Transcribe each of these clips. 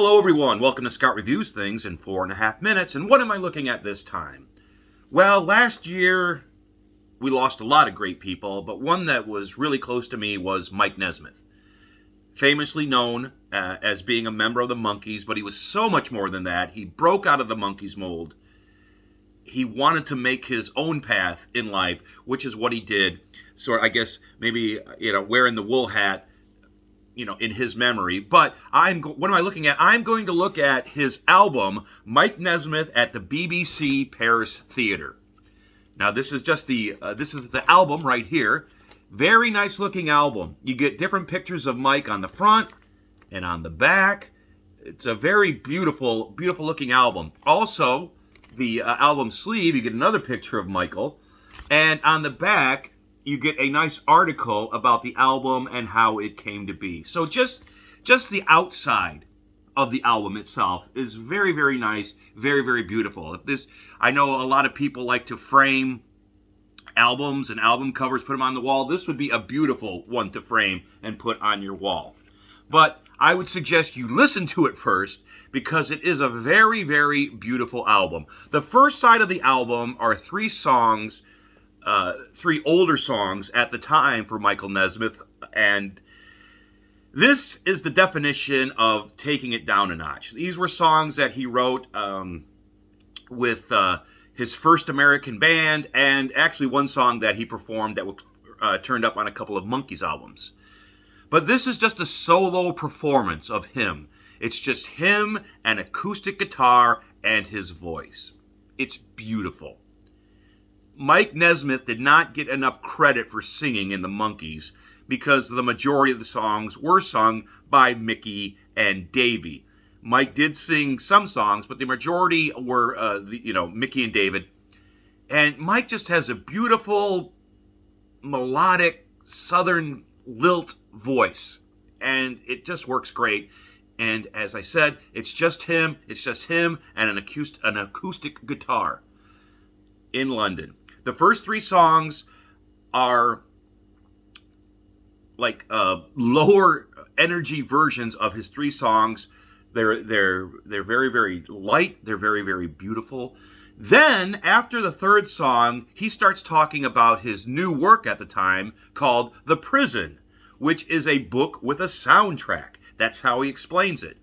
Hello everyone, welcome to Scott Reviews Things in 4.5 minutes, and what am I looking at this time? Well, last year we lost a lot of great people, but one that was really close to me was Mike Nesmith. Famously known as being a member of the Monkees, but he was so much more than that. He broke out of the Monkees mold. He wanted to make his own path in life, which is what he did. So I guess maybe, wearing the wool hat, in his memory. But what am I looking at? I'm going to look at his album, Mike Nesmith at the BBC Paris Theatre. Now, this is just the album right here. Very nice looking album. You get different pictures of Mike on the front and on the back. It's a very beautiful, beautiful looking album. Also, the album sleeve, you get another picture of Michael. And on the back, you get a nice article about the album and how it came to be. So just the outside of the album itself is very, very nice, very, very beautiful. I know a lot of people like to frame albums and album covers, put them on the wall. This would be a beautiful one to frame and put on your wall. But I would suggest you listen to it first because it is a very, very beautiful album. The first side of the album are three songs, three older songs at the time for Michael Nesmith, and this is the definition of taking it down a notch. These were songs that he wrote with his first American band, and actually one song that he performed that was turned up on a couple of Monkees albums. But this is just a solo performance of him. It's just him, an acoustic guitar, and his voice. It's beautiful. Mike Nesmith did not get enough credit for singing in the Monkees because the majority of the songs were sung by Mickey and Davy. Mike did sing some songs, but the majority were, Mickey and David. And Mike just has a beautiful, melodic, southern lilt voice, and it just works great. And as I said, it's just him and an acoustic guitar in London. The first three songs are like lower energy versions of his three songs. They're very, very light. They're very, very beautiful. Then, after the third song, he starts talking about his new work at the time called The Prison, which is a book with a soundtrack. That's how he explains it.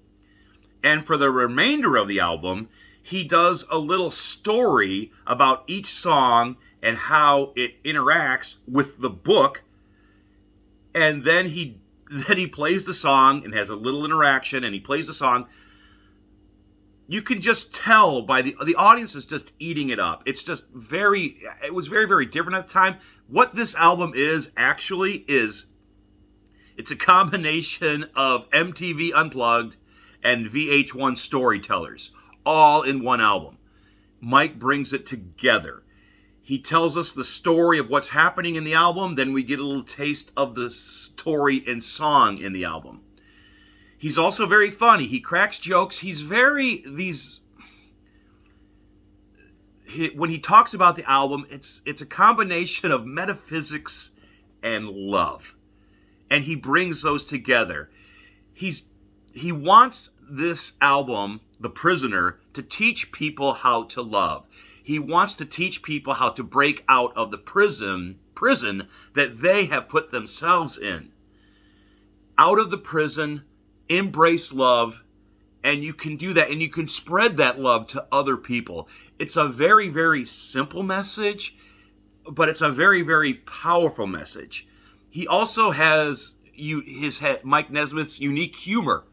And for the remainder of the album, he does a little story about each song and how it interacts with the book. And then he plays the song and has a little interaction, and he plays the song. You can just tell by the audience is just eating it up. It was very, very different at the time. What this album is actually is, it's a combination of MTV Unplugged and VH1 Storytellers, all in one album. Mike brings it together. He tells us the story of what's happening in the album, then we get a little taste of the story and song in the album. He's also very funny. He cracks jokes. When he talks about the album, it's a combination of metaphysics and love. And he brings those together. He wants this album, The Prisoner, to teach people how to love. He wants to teach people how to break out of the prison that they have put themselves in. Out of the prison, embrace love, and you can do that, and you can spread that love to other people. It's a very, very simple message, but it's a very, very powerful message. He also has Mike Nesmith's unique humor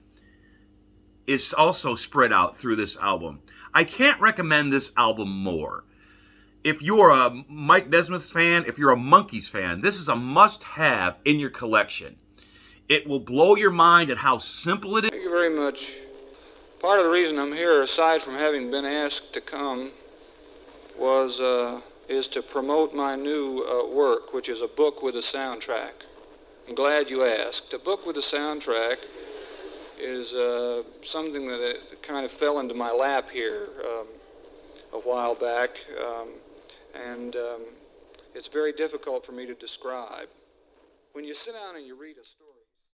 is also spread out through this album. I can't recommend this album more. If you're a Mike Nesmith fan, if you're a Monkees fan, this is a must-have in your collection. It will blow your mind at how simple it is. Thank you very much. Part of the reason I'm here, aside from having been asked to come, is to promote my new work, which is a book with a soundtrack. I'm glad you asked. A book with a soundtrack is something that kind of fell into my lap here a while back, and it's very difficult for me to describe. When you sit down and you read a story,